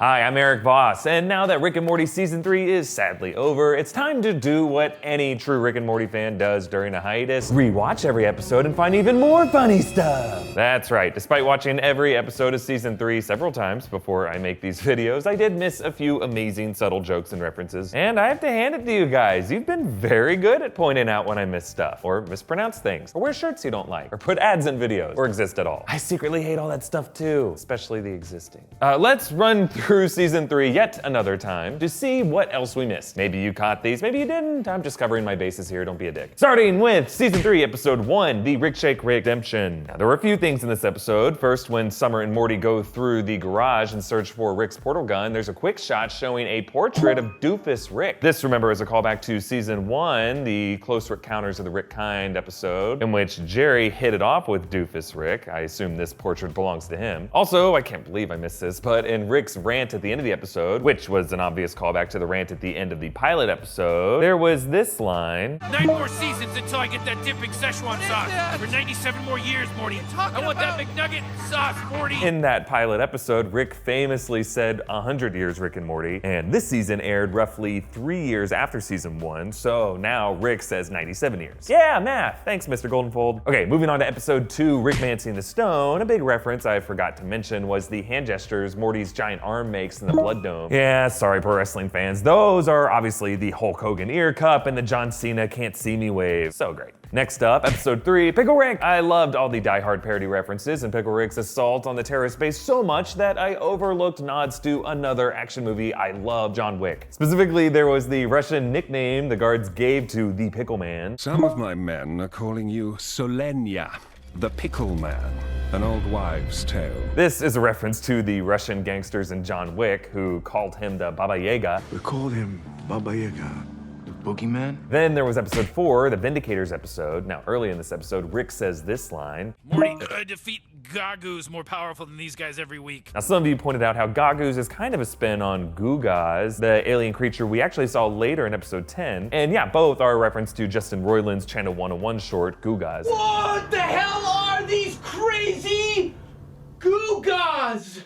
Hi, I'm Erik Voss, and now that Rick and Morty Season 3 is sadly over, it's time to do what any true Rick and Morty fan does during a hiatus: rewatch every episode and find even more funny stuff. That's right, despite watching every episode of Season 3 several times before I make these videos, I did miss a few amazing subtle jokes and references, and I have to hand it to you guys. You've been very good at pointing out when I miss stuff, or mispronounce things, or wear shirts you don't like, or put ads in videos, or exist at all. I secretly hate all that stuff too, especially the existing. Let's run through Season 3 yet another time to see what else we missed. Maybe you caught these, maybe you didn't. I'm just covering my bases here, don't be a dick. Starting with Season 3, Episode 1, The Rick Shake Redemption. Now, there were a few things in this episode. First, when Summer and Morty go through the garage and search for Rick's portal gun, there's a quick shot showing a portrait of Doofus Rick. This, remember, is a callback to Season 1, the Close Encounters of the Rick Kind episode, in which Jerry hit it off with Doofus Rick. I assume this portrait belongs to him. Also, I can't believe I missed this, but in Rick's rant at the end of the episode, which was an obvious callback to the rant at the end of the pilot episode, there was this line: 9 more seasons until I get that dipping Szechuan sauce. For 97 more years, Morty. I want that McNugget sauce, Morty. In that pilot episode, Rick famously said 100 years Rick and Morty, and this season aired roughly 3 years after Season 1, so now Rick says 97 years. Yeah, math. Thanks, Mr. Goldenfold. Okay, moving on to Episode 2, Rick Mancing the Stone. A big reference I forgot to mention was the hand gestures Morty's giant arm makes in the blood dome. Yeah, sorry pro wrestling fans, those are obviously the Hulk Hogan ear cup and the John Cena can't see me wave. So great. Next up, Episode 3, Pickle Rick. I loved all the Die Hard parody references and Pickle Rick's assault on the terrorist base so much that I overlooked nods to another action movie I love, John Wick. Specifically, there was the Russian nickname the guards gave to the Pickle Man. Some of my men are calling you Solenia, the Pickle Man, an old wives' tale. This is a reference to the Russian gangsters in John Wick who called him the Baba Yaga. We called him Baba Yaga, the boogeyman. Then there was Episode 4, the Vindicators episode. Now, early in this episode, Rick says this line: Morty, I defeat Gagu's more powerful than these guys every week. Now, some of you pointed out how Gagu's is kind of a spin on Gugaz, the alien creature we actually saw later in Episode 10. And yeah, both are a reference to Justin Roiland's Channel 101 short, Gugaz. What the hell are these crazy Gugaz?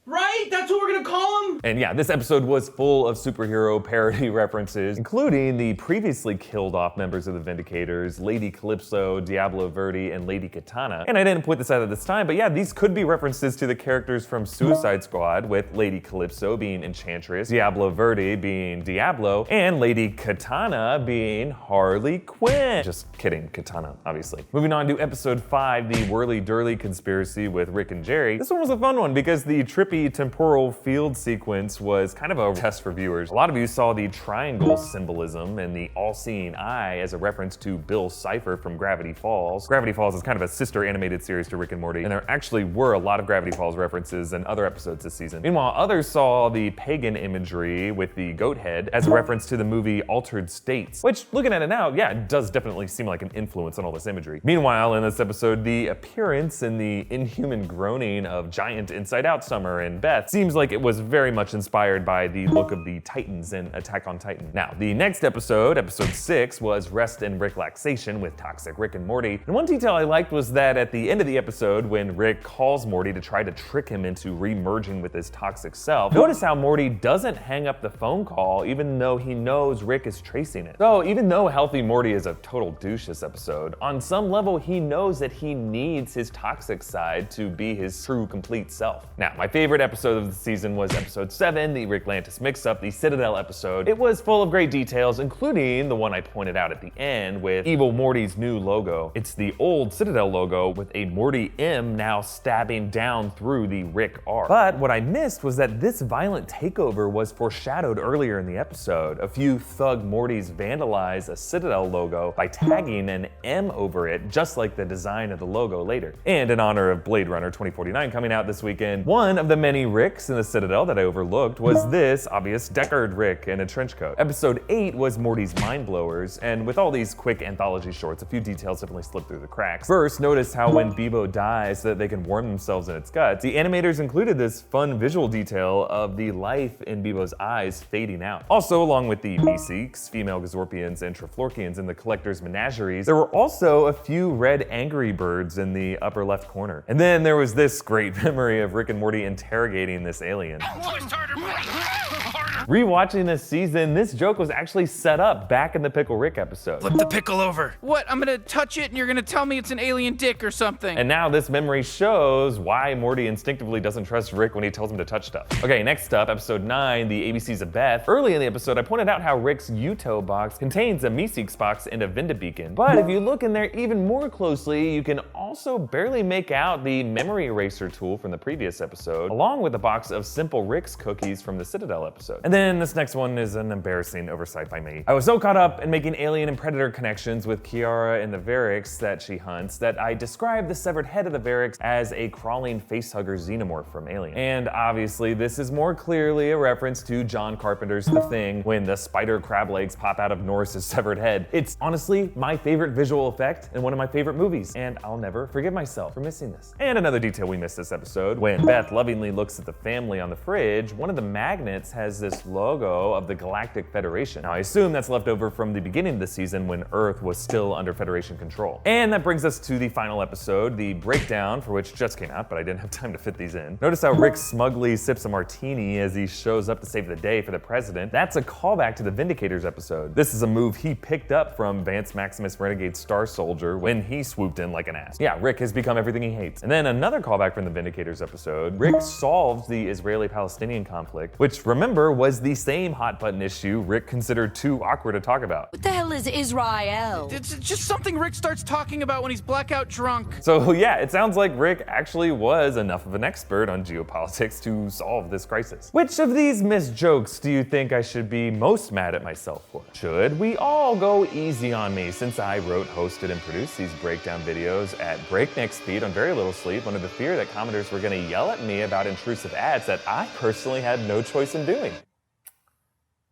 Right? That's what we're gonna call them? And yeah, this episode was full of superhero parody references, including the previously killed off members of the Vindicators, Lady Calypso, Diablo Verde, and Lady Katana. And I didn't point this out at this time, but yeah, these could be references to the characters from Suicide Squad, with Lady Calypso being Enchantress, Diablo Verde being Diablo, and Lady Katana being Harley Quinn. Just kidding, Katana, obviously. Moving on to Episode 5, the Whirly Durly Conspiracy with Rick and Jerry. This one was a fun one because the trippy temporal field sequence was kind of a test for viewers. A lot of you saw the triangle symbolism and the all-seeing eye as a reference to Bill Cipher from Gravity Falls. Gravity Falls is kind of a sister animated series to Rick and Morty, and there actually were a lot of Gravity Falls references in other episodes this season. Meanwhile, others saw the pagan imagery with the goat head as a reference to the movie Altered States, which, looking at it now, yeah, it does definitely seem like an influence on all this imagery. Meanwhile, in this episode, the appearance and the inhuman groaning of giant Inside Out Summer and Beth seems like it was very much inspired by the look of the Titans in Attack on Titan. Now, the next episode, Episode 6, was Rest and Ricklaxation with Toxic Rick and Morty. And one detail I liked was that at the end of the episode, when Rick calls Morty to try to trick him into re-merging with his toxic self, notice how Morty doesn't hang up the phone call even though he knows Rick is tracing it. So even though Healthy Morty is a total douche this episode, on some level he knows that he needs his toxic side to be his true, complete self. Now, my favorite episode of the season was Episode 7, the Ricklantis Mix-Up, the Citadel episode. It was full of great details, including the one I pointed out at the end with Evil Morty's new logo. It's the old Citadel logo with a Morty M now stabbing down through the Rick R. But what I missed was that this violent takeover was foreshadowed earlier in the episode. A few thug Mortys vandalized a Citadel logo by tagging an M over it, just like the design of the logo later. And in honor of Blade Runner 2049 coming out this weekend, one of the many Ricks in the Citadel that I overlooked was this obvious Deckard Rick in a trench coat. Episode 8 was Morty's Mind Blowers, and with all these quick anthology shorts, a few details definitely slipped through the cracks. First, notice how when Bebo dies so that they can warm themselves in its guts, the animators included this fun visual detail of the life in Bebo's eyes fading out. Also, along with the Beseeks, female Gazorpians, and Triflorkians in the Collector's Menageries, there were also a few red angry birds in the upper left corner. And then there was this great memory of Rick and Morty interrogating interrogating this alien. Twist harder, Morty. Harder. Rewatching this season, this joke was actually set up back in the Pickle Rick episode. Flip the pickle over. What? I'm gonna touch it and you're gonna tell me it's an alien dick or something. And now this memory shows why Morty instinctively doesn't trust Rick when he tells him to touch stuff. Okay, next up, episode 9, the ABCs of Beth. Early in the episode, I pointed out how Rick's Uto box contains a Meeseeks box and a Vindibeacon. But if you look in there even more closely, you can also barely make out the memory eraser tool from the previous episode, along with a box of Simple Rick's cookies from the Citadel episode. And then this next one is an embarrassing oversight by me. I was so caught up in making alien and predator connections with Kiara and the Varix that she hunts that I described the severed head of the Varix as a crawling facehugger xenomorph from Alien. And obviously this is more clearly a reference to John Carpenter's The Thing when the spider crab legs pop out of Norris's severed head. It's honestly my favorite visual effect in one of my favorite movies, and I'll never forgive myself for missing this. And another detail we missed this episode, when Beth lovingly looks at the family on the fridge, one of the magnets has this logo of the Galactic Federation. Now I assume that's left over from the beginning of the season when Earth was still under Federation control. And that brings us to the final episode, the breakdown, for which just came out, but I didn't have time to fit these in. Notice how Rick smugly sips a martini as he shows up to save the day for the president. That's a callback to the Vindicators episode. This is a move he picked up from Vance Maximus Renegade Star Soldier when he swooped in like an ass. Yeah, Rick has become everything he hates. And then another callback from the Vindicators episode, Rick solves the Israeli-Palestinian conflict, which remember was the same hot button issue Rick considered too awkward to talk about. What the hell is Israel? It's just something Rick starts talking about when he's blackout drunk. So yeah, it sounds like Rick actually was enough of an expert on geopolitics to solve this crisis. Which of these missed jokes do you think I should be most mad at myself for? Should we all go easy on me since I wrote, hosted, and produced these breakdown videos at breakneck speed on very little sleep under the fear that commenters were gonna yell at me about intrusive ads that I personally had no choice in doing?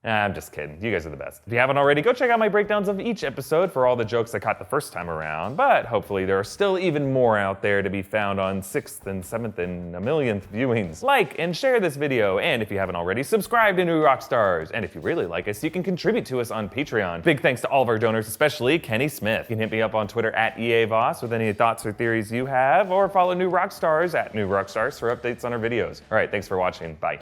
I'm just kidding. You guys are the best. If you haven't already, go check out my breakdowns of each episode for all the jokes I caught the first time around, but hopefully there are still even more out there to be found on 6th and 7th and a millionth viewings. Like and share this video, and if you haven't already, subscribe to New Rockstars. And if you really like us, you can contribute to us on Patreon. Big thanks to all of our donors, especially Kenny Smith. You can hit me up on Twitter at Erik Voss with any thoughts or theories you have, or follow New Rockstars at New Rockstars for updates on our videos. All right, thanks for watching. Bye.